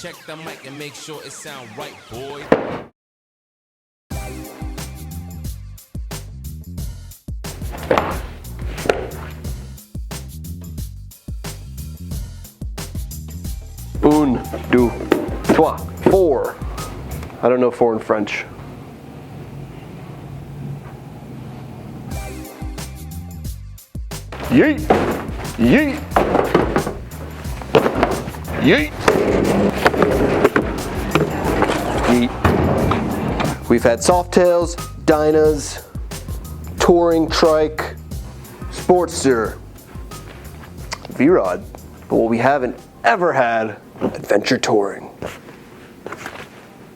check the mic and make sure it sound right, boy. Un, deux, trois, four. I don't know four in French. Yeet! Yeet! Yeet! Yeet. We've had Softails, Dynas, Touring Trike, Sportster, V-Rod, but what we haven't ever had, Adventure Touring.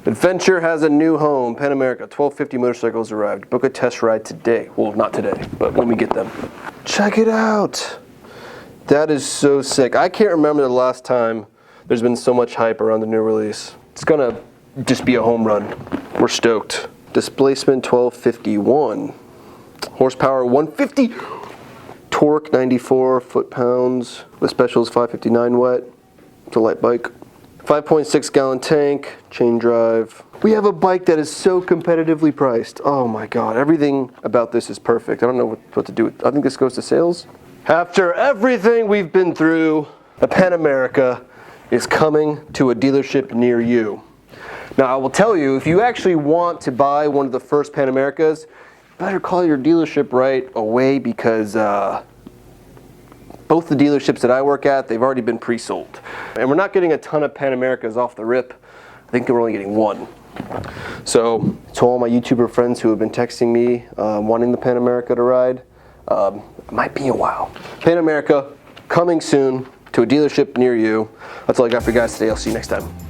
Adventure has a new home, Pan America. 1250 motorcycles arrived. Book a test ride today. Well, not today, but when we get them. Check it out. That is so sick. I can't remember the last time there's been so much hype around the new release. It's gonna just be a home run. We're stoked. Displacement 1251. Horsepower 150. Torque 94 foot-pounds. The special is 559 wet. It's a light bike. 5.6 gallon tank, chain drive. We have a bike that is so competitively priced. Oh my God, everything about this is perfect. I don't know what to do with. I think this goes to sales. After everything we've been through, the Pan America is coming to a dealership near you. Now I will tell you, if you actually want to buy one of the first Pan Americas, you better call your dealership right away because both the dealerships that I work at, they've already been pre-sold. And we're not getting a ton of Pan Americas off the rip. I think we're only getting one. So to all my YouTuber friends who have been texting me wanting the Pan America to ride, it might be a while. Pan America coming soon to a dealership near you. That's all I got for you guys today. I'll see you next time.